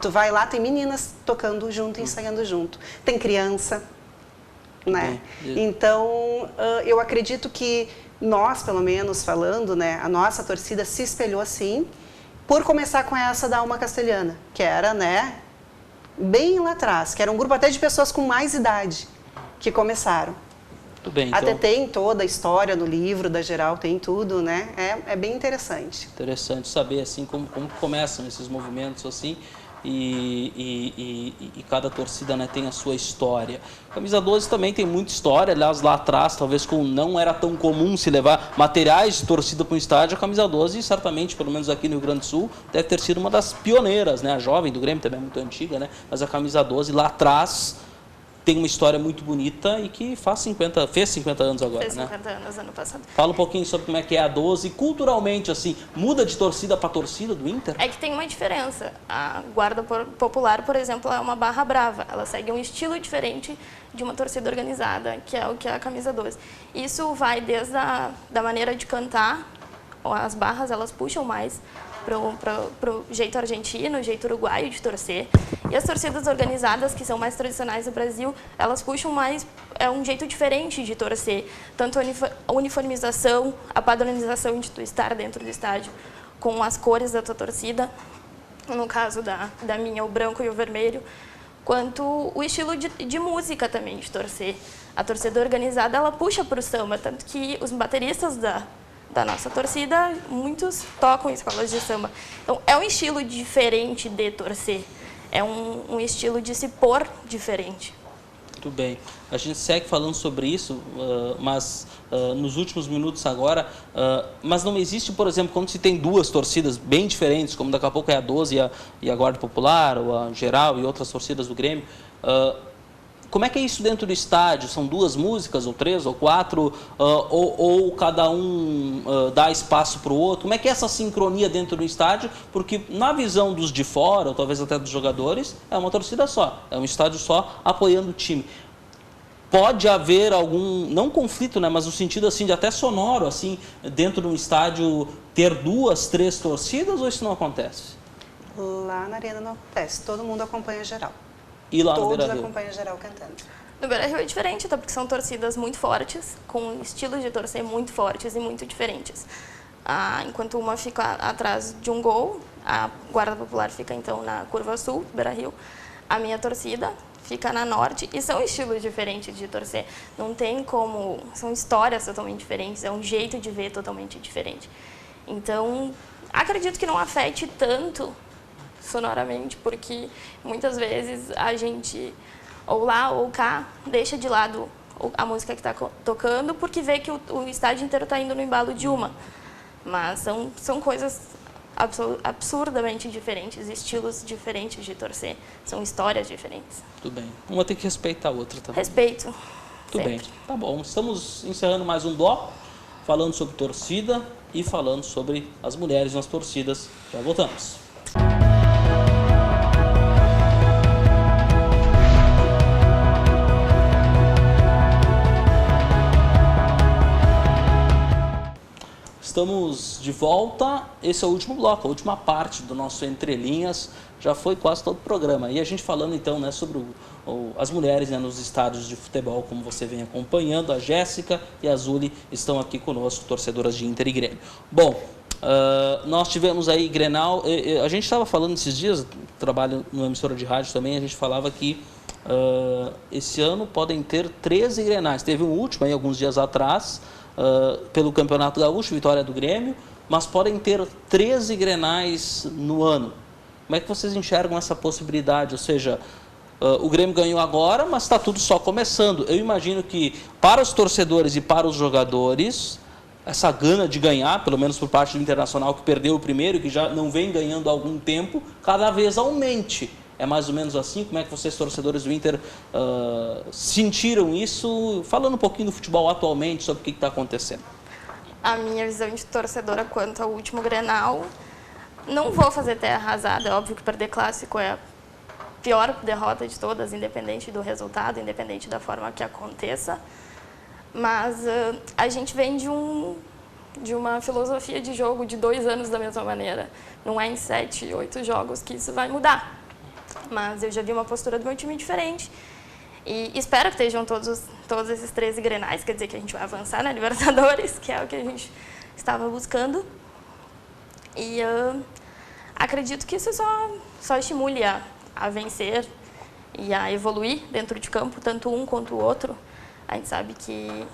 Tu vai lá, tem meninas tocando junto, ensaiando junto. Tem criança, né? Então, eu acredito que nós, pelo menos falando, né, a nossa torcida se espelhou assim, por começar com essa da Alma Castelhana, que era, né, bem lá atrás, que era um grupo até de pessoas com mais idade que começaram. Muito bem, então... Até tem toda a história no livro da geral, tem tudo, né? É bem interessante. Interessante saber, assim, como começam esses movimentos, assim, e cada torcida, né, tem a sua história. A camisa 12 também tem muita história, aliás, lá atrás, talvez não era tão comum se levar materiais de torcida para um estádio, a camisa 12, certamente, pelo menos aqui no Rio Grande do Sul, deve ter sido uma das pioneiras, né? A jovem do Grêmio também é muito antiga, né? Mas a camisa 12 lá atrás tem uma história muito bonita e que fez 50 anos agora, fez 50 né? anos ano passado. Fala um pouquinho sobre como é que é a 12, culturalmente, assim, muda de torcida para torcida do Inter? É que tem uma diferença. A Guarda Popular, por exemplo, é uma barra brava. Ela segue um estilo diferente de uma torcida organizada, que é o que é a camisa 12. Isso vai desde da maneira de cantar, as barras elas puxam mais pro jeito argentino, jeito uruguaio de torcer. E as torcidas organizadas, que são mais tradicionais no Brasil, elas puxam mais, é um jeito diferente de torcer. Tanto a uniformização, a padronização de tu estar dentro do estádio com as cores da tua torcida, no caso da minha, o branco e o vermelho, quanto o estilo de música também de torcer. A torcida organizada, ela puxa para o samba, tanto que os bateristas da nossa torcida, muitos tocam em escolas de samba. Então, é um estilo diferente de torcer. É um estilo de se pôr diferente. Muito bem. A gente segue falando sobre isso, mas nos últimos minutos agora, mas não existe, por exemplo, quando se tem duas torcidas bem diferentes, como daqui a pouco é a 12 e a Guarda Popular, ou a Geral e outras torcidas do Grêmio, como é que é isso dentro do estádio? São duas músicas, ou três, ou quatro, ou cada um dá espaço para o outro? Como é que é essa sincronia dentro do estádio? Porque na visão dos de fora, ou talvez até dos jogadores, é uma torcida só, é um estádio só apoiando o time. Pode haver algum, não conflito, né, mas no sentido assim, de até sonoro, assim, dentro de um estádio ter duas, três torcidas, ou isso não acontece? Lá na Arena não acontece, todo mundo acompanha geral. E lá no Todos Beira-Rio? acompanham geral cantando. No Beira-Rio é diferente, até porque são torcidas muito fortes, com estilos de torcer muito fortes e muito diferentes. Enquanto uma fica atrás de um gol, a Guarda Popular fica então na curva sul do Beira-Rio, a minha torcida fica na norte, e são estilos diferentes de torcer. Não tem como, são histórias totalmente diferentes, é um jeito de ver totalmente diferente. Então, acredito que não afete tanto sonoramente, porque muitas vezes a gente, ou lá ou cá, deixa de lado a música que está tocando, porque vê que o estádio inteiro está indo no embalo de uma. Mas são coisas absurdamente diferentes, estilos diferentes de torcer, são histórias diferentes. Tudo bem. Uma tem que respeitar a outra também. Respeito. Tudo bem. Tá bom. Estamos encerrando mais um bloco, falando sobre torcida e falando sobre as mulheres nas torcidas. Já voltamos. Estamos de volta, esse é o último bloco, a última parte do nosso Entre Linhas, já foi quase todo o programa. E a gente falando então, né, sobre as mulheres, né, nos estádios de futebol, como você vem acompanhando, a Jéssica e a Zuli estão aqui conosco, torcedoras de Inter e Grêmio. Bom, nós tivemos aí Grenal, a gente estava falando esses dias, trabalho numa emissora de rádio também, a gente falava que esse ano podem ter 13 Grenais, teve um último aí alguns dias atrás, pelo Campeonato Gaúcho, vitória do Grêmio, mas podem ter 13 Grenais no ano. Como é que vocês enxergam essa possibilidade? Ou seja, o Grêmio ganhou agora, mas está tudo só começando. Eu imagino que para os torcedores e para os jogadores, essa gana de ganhar, pelo menos por parte do Internacional, que perdeu o primeiro e que já não vem ganhando há algum tempo, cada vez aumente. É mais ou menos assim? Como é que vocês, torcedores do Inter, sentiram isso? Falando um pouquinho do futebol atualmente, sobre o que está acontecendo. A minha visão de torcedora quanto ao último Grenal, não vou fazer terra arrasada. É óbvio que perder clássico é a pior derrota de todas, independente do resultado, independente da forma que aconteça. Mas a gente vem de uma filosofia de jogo de 2 anos da mesma maneira. Não é em 7, 8 jogos que isso vai mudar. Mas eu já vi uma postura do meu time diferente. E espero que estejam todos esses 13 Grenais, quer dizer que a gente vai avançar na Libertadores, que é o que a gente estava buscando. E acredito que isso só estimule a vencer e a evoluir dentro de campo, tanto um quanto o outro. A gente sabe que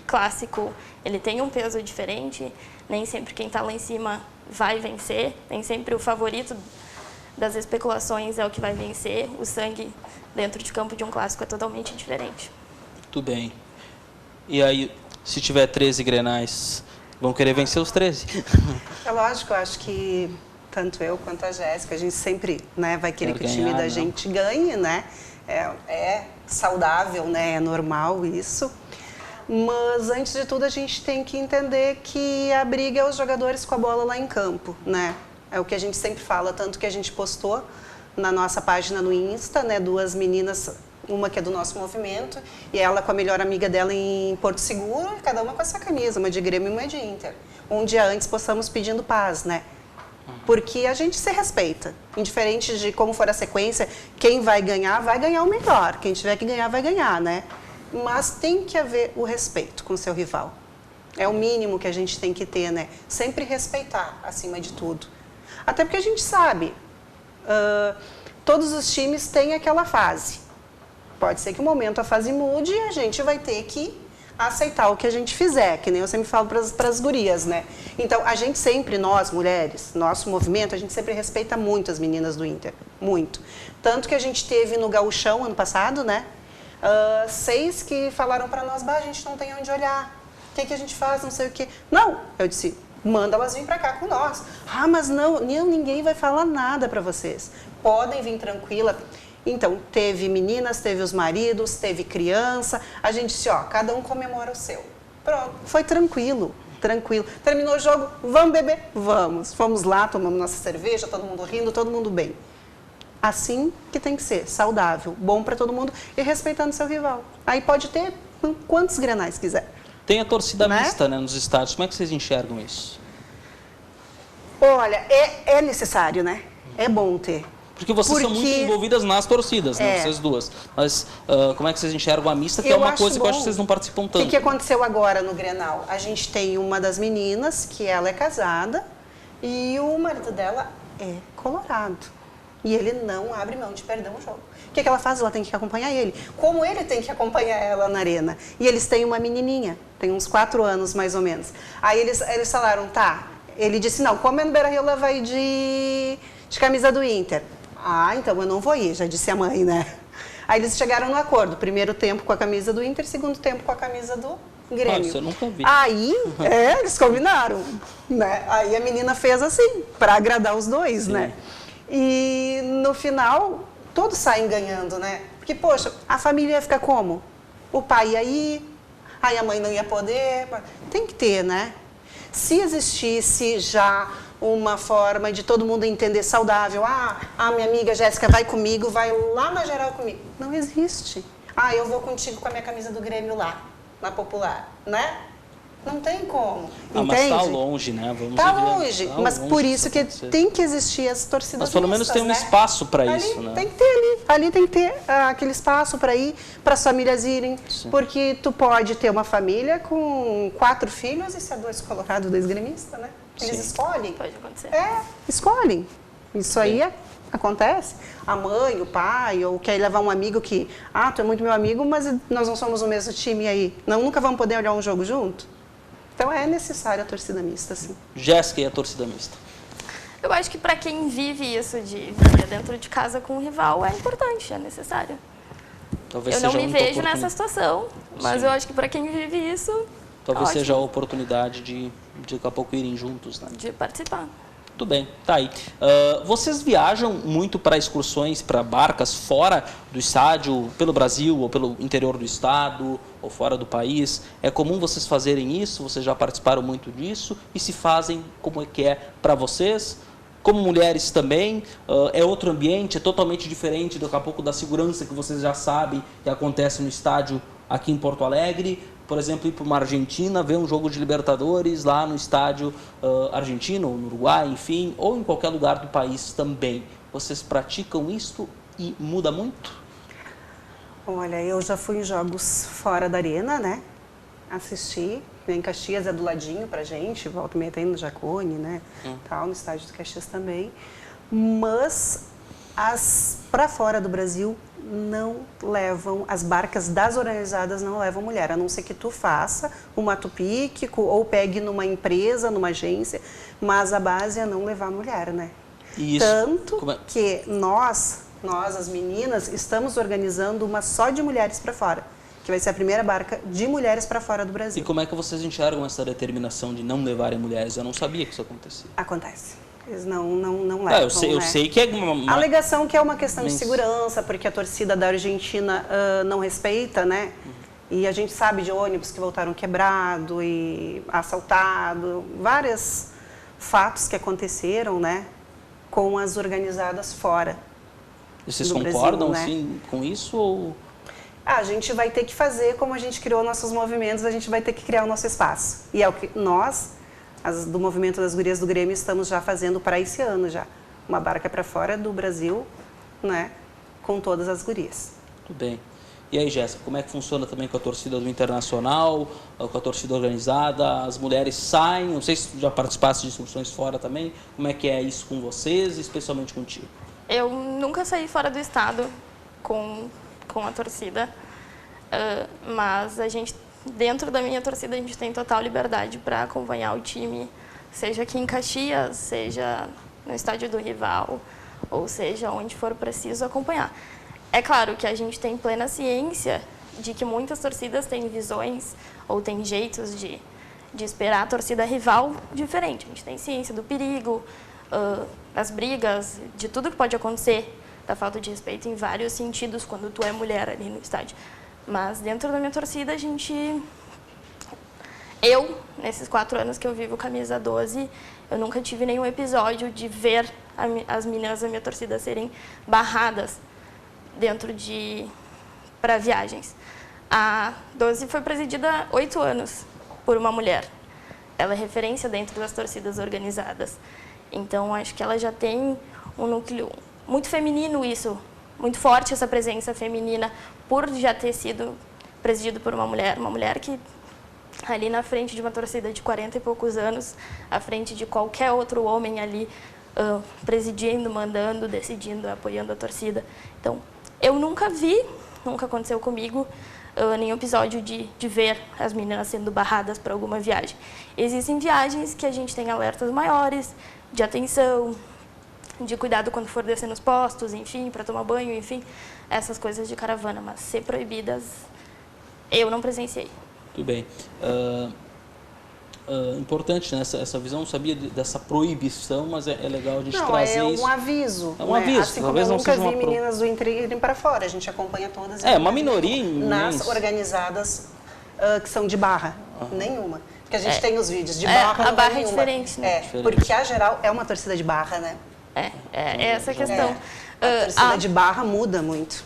clássico ele tem um peso diferente, nem sempre quem está lá em cima vai vencer, nem sempre o favorito das especulações é o que vai vencer. O sangue dentro de campo de um clássico é totalmente diferente. Muito bem. E aí, se tiver 13 Grenais, vão querer vencer os 13? É lógico, eu acho que tanto eu quanto a Jéssica, a gente sempre, né, vai querer que o time da gente ganhe, né? É saudável, né? É normal isso. Mas, antes de tudo, a gente tem que entender que a briga é os jogadores com a bola lá em campo, né? É o que a gente sempre fala, tanto que a gente postou na nossa página no Insta, né, 2 meninas, uma que é do nosso movimento, e ela com a melhor amiga dela em Porto Seguro, cada uma com a sua camisa, uma de Grêmio e uma de Inter. Um dia antes postamos pedindo paz, né? Porque a gente se respeita. Indiferente de como for a sequência, quem vai ganhar o melhor. Quem tiver que ganhar, vai ganhar, né? Mas tem que haver o respeito com o seu rival. É o mínimo que a gente tem que ter, né? Sempre respeitar, acima de tudo. Até porque a gente sabe, todos os times têm aquela fase. Pode ser que um momento a fase mude e a gente vai ter que aceitar o que a gente fizer, que nem eu sempre falo para as gurias, né? Então, a gente sempre, nós mulheres, nosso movimento, a gente sempre respeita muito as meninas do Inter, muito. Tanto que a gente teve no Gauchão ano passado, né? 6 que falaram para nós, a gente não tem onde olhar, o que a gente faz, não sei o quê. Não, eu disse, manda elas vir para cá com nós. Ah, mas não, ninguém vai falar nada para vocês. Podem vir tranquila. Então, teve meninas, teve os maridos, teve criança. A gente disse, cada um comemora o seu. Pronto, foi tranquilo. Terminou o jogo, vamos beber? Vamos. Fomos lá, tomamos nossa cerveja, todo mundo rindo, todo mundo bem. Assim que tem que ser, saudável, bom para todo mundo e respeitando seu rival. Aí pode ter quantos grenais quiser. Tem a torcida mista, né, nos estádios. Como é que vocês enxergam isso? Olha, é necessário, né? É bom ter. Porque vocês são muito envolvidas nas torcidas, né, vocês duas. Mas como é que vocês enxergam a mista, que é uma coisa que eu acho que vocês não participam tanto. O que aconteceu agora no Grenal? A gente tem uma das meninas, que ela é casada, e o marido dela é colorado. E ele não abre mão de perder um jogo. O que ela faz? Ela tem que acompanhar ele. Como ele tem que acompanhar ela na arena. E eles têm uma menininha, tem uns 4 anos mais ou menos. Aí eles falaram, tá. Ele disse, não, como é no Beira-Rio, ela vai de camisa do Inter. Ah, então eu não vou ir, já disse a mãe, né? Aí eles chegaram no acordo. Primeiro tempo com a camisa do Inter, segundo tempo com a camisa do Grêmio. Nossa, eu nunca vi. Aí, eles combinaram. Né? Aí a menina fez assim, para agradar os dois, sim, né? E no final, todos saem ganhando, né? Porque, poxa, a família ia ficar como? O pai ia ir, aí a mãe não ia poder. Tem que ter, né? Se existisse já uma forma de todo mundo entender saudável, a minha amiga Jéssica vai comigo, vai lá na geral comigo. Não existe. Eu vou contigo com a minha camisa do Grêmio lá, na Popular, né? Não tem como, entende? Mas tá longe, né? Tá longe, mas por isso que tem que existir as torcidas mistas, mas pelo menos tem um espaço para isso, né? Tem que ter ali tem que ter aquele espaço para ir, para as famílias irem, sim, porque tu pode ter uma família com 4 filhos e ser 2 colocados, 2 gremistas, né? Eles, sim, escolhem. Pode acontecer. Escolhem. Isso aí acontece. A mãe, o pai, ou quer levar um amigo que, tu é muito meu amigo, mas nós não somos o mesmo time aí. Nunca vamos poder olhar um jogo junto? Então é necessária a torcida mista, sim. Jéssica, e a torcida mista? Eu acho que para quem vive isso de viver dentro de casa com um rival é importante, é necessário. Talvez eu não me vejo nessa situação, mas sim, eu acho que para quem vive isso, talvez seja a oportunidade de daqui a pouco irem juntos, né? De participar. Tudo bem, tá aí. Vocês viajam muito para excursões, para barcas fora do estádio, pelo Brasil ou pelo interior do estado ou fora do país? É comum vocês fazerem isso? Vocês já participaram muito disso? E se fazem, como é que é para vocês? Como mulheres também, é outro ambiente, é totalmente diferente daqui a pouco da segurança que vocês já sabem que acontece no estádio aqui em Porto Alegre. Por exemplo, ir para uma Argentina, ver um jogo de Libertadores lá no estádio argentino, ou no Uruguai, enfim, ou em qualquer lugar do país também. Vocês praticam isso e muda muito? Olha, eu já fui em jogos fora da arena, né? Assisti. Em Caxias é do ladinho pra gente, volta e meia tem no Jacone, né? Tal, no estádio do Caxias também. Mas para fora do Brasil não levam, as barcas das organizadas não levam mulher, a não ser que tu faça uma tupique ou pegue numa empresa, numa agência, mas a base é não levar mulher, né? Isso. Tanto que nós, as meninas, estamos organizando uma só de mulheres para fora, que vai ser a primeira barca de mulheres para fora do Brasil. E como é que vocês enxergam essa determinação de não levarem mulheres? Eu não sabia que isso acontecia. Acontece. Eles não levam. Eu sei que é uma... A alegação que é uma questão de segurança, porque a torcida da Argentina não respeita, né? E a gente sabe de ônibus que voltaram quebrado e assaltado, vários fatos que aconteceram, né? Com as organizadas fora. E vocês concordam, Brasil, assim, com isso ou... A gente vai ter que fazer como a gente criou nossos movimentos, a gente vai ter que criar o nosso espaço. E é o que nós, do Movimento das Gurias do Grêmio, estamos já fazendo para esse ano já. Uma barca para fora do Brasil, né, com todas as gurias. Tudo bem. E aí, Jéssica, como é que funciona também com a torcida do Internacional, com a torcida organizada? As mulheres saem, não sei se já participasse de excursões fora também, como é que é isso com vocês, especialmente contigo? Eu nunca saí fora do estado com a torcida, mas a gente, dentro da minha torcida, a gente tem total liberdade para acompanhar o time, seja aqui em Caxias, seja no estádio do rival, ou seja, onde for preciso acompanhar. É claro que a gente tem plena ciência de que muitas torcidas têm visões ou têm jeitos de esperar a torcida rival diferente. A gente tem ciência do perigo, das brigas, de tudo que pode acontecer, da falta de respeito em vários sentidos quando tu é mulher ali no estádio. Mas dentro da minha torcida, nesses 4 anos que eu vivo camisa 12, eu nunca tive nenhum episódio de ver as meninas da minha torcida serem barradas para viagens. A 12 foi presidida há 8 anos por uma mulher. Ela é referência dentro das torcidas organizadas. Então, acho que ela já tem um núcleo muito feminino, muito forte essa presença feminina, por já ter sido presidido por uma mulher que ali na frente de uma torcida de 40 e poucos anos, à frente de qualquer outro homem ali, presidindo, mandando, decidindo, apoiando a torcida. Então, eu nunca aconteceu comigo, nenhum episódio de ver as meninas sendo barradas para alguma viagem. Existem viagens que a gente tem alertas maiores, de atenção, de cuidado quando for descer nos postos, enfim, para tomar banho, enfim, essas coisas de caravana, mas ser proibidas, eu não presenciei. Tudo bem. Importante, né, essa visão, não sabia dessa proibição, mas é legal a gente trazer isso. É um aviso. É um aviso. Assim como eu nunca vi meninas do Inter irem para fora, a gente acompanha todas. Uma minoria nas organizadas que são de Barra, nenhuma. Porque a gente tem os vídeos de Barra, a Barra é diferente, né? Porque a geral é uma torcida de Barra, né? É essa a questão. A torcida de Barra muda muito.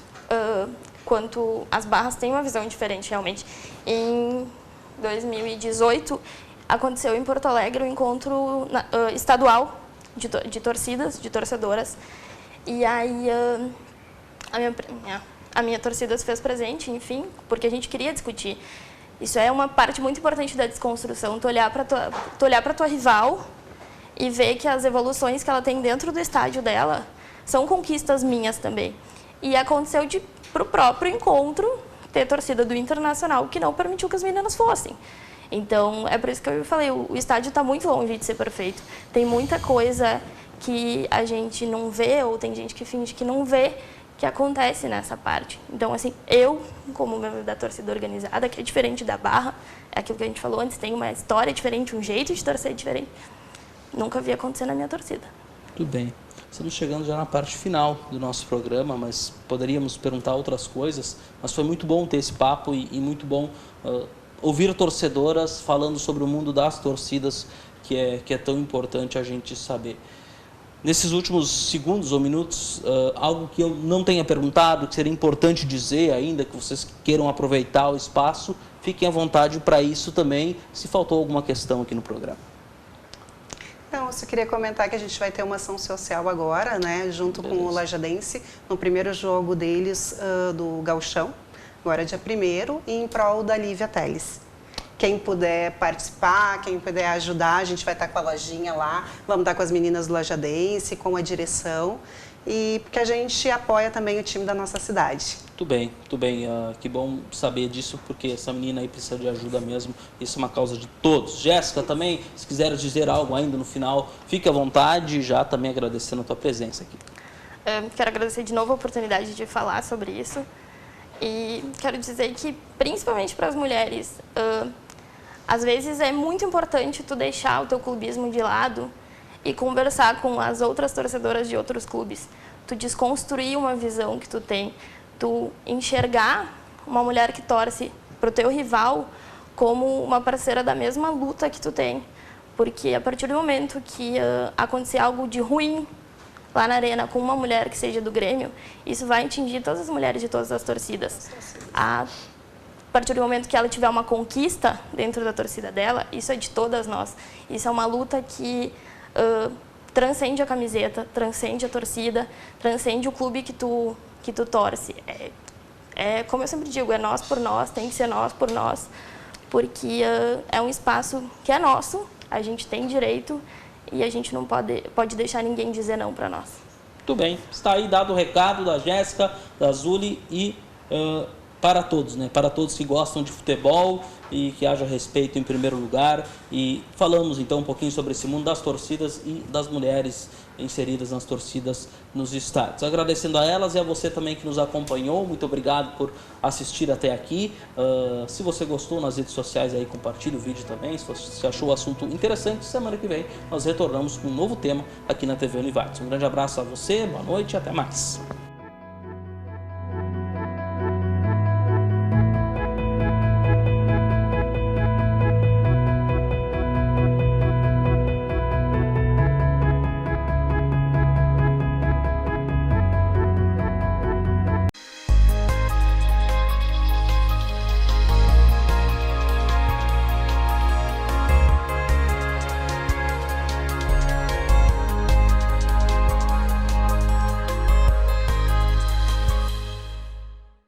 Quanto as Barras têm uma visão diferente, realmente. Em 2018, aconteceu em Porto Alegre um encontro estadual de torcidas, de torcedoras. E aí a minha torcida se fez presente, enfim, porque a gente queria discutir. Isso é uma parte muito importante da desconstrução, tu olhar para tua rival e ver que as evoluções que ela tem dentro do estádio dela são conquistas minhas também. E aconteceu para o próprio encontro ter torcida do Internacional que não permitiu que as meninas fossem. Então, é por isso que eu falei, o estádio está muito longe de ser perfeito. Tem muita coisa que a gente não vê, ou tem gente que finge que não vê, que acontece nessa parte. Então, assim, eu, como membro da torcida organizada, que é diferente da Barra, é aquilo que a gente falou antes, tem uma história diferente, um jeito de torcer diferente, nunca vi acontecer na minha torcida. Tudo bem. Estamos chegando já na parte final do nosso programa, mas poderíamos perguntar outras coisas, mas foi muito bom ter esse papo e muito bom ouvir torcedoras falando sobre o mundo das torcidas, que é tão importante a gente saber. Nesses últimos segundos ou minutos, algo que eu não tenha perguntado, que seria importante dizer ainda, que vocês queiram aproveitar o espaço, fiquem à vontade para isso também, se faltou alguma questão aqui no programa. Não, eu só queria comentar que a gente vai ter uma ação social agora, né, junto com o Lajadense, no primeiro jogo deles do Gauchão, agora dia 1º, em prol da Lívia Teles. Quem puder participar, quem puder ajudar, a gente vai estar com a lojinha lá, vamos estar com as meninas do Lajadense, com a direção, e porque a gente apoia também o time da nossa cidade. Muito bem. Que bom saber disso, porque essa menina aí precisa de ajuda mesmo. Isso é uma causa de todos. Jéssica, também, se quiser dizer algo ainda no final, fique à vontade, já também agradecendo a tua presença aqui. Quero agradecer de novo a oportunidade de falar sobre isso. E quero dizer que, principalmente para as mulheres, às vezes é muito importante tu deixar o teu clubismo de lado e conversar com as outras torcedoras de outros clubes. Tu desconstruir uma visão que tu tem, tu enxergar uma mulher que torce para o teu rival como uma parceira da mesma luta que tu tem. Porque a partir do momento que acontecer algo de ruim lá na arena com uma mulher que seja do Grêmio, isso vai atingir todas as mulheres de todas as torcidas. A partir do momento que ela tiver uma conquista dentro da torcida dela, isso é de todas nós. Isso é uma luta que transcende a camiseta, transcende a torcida, transcende o clube que tu torce. Como eu sempre digo, é nós por nós, tem que ser nós por nós, porque é um espaço que é nosso, a gente tem direito e a gente não pode deixar ninguém dizer não para nós. Muito bem, está aí dado o recado da Jéssica, da Zuli e para todos, né? Para todos que gostam de futebol e que haja respeito em primeiro lugar. E falamos então um pouquinho sobre esse mundo das torcidas e das mulheres inseridas nas torcidas nos estádios. Agradecendo a elas e a você também que nos acompanhou, muito obrigado por assistir até aqui. Se você gostou, nas redes sociais aí, compartilhe o vídeo também. Se você achou o assunto interessante, semana que vem nós retornamos com um novo tema aqui na TV Univates. Um grande abraço a você, boa noite e até mais.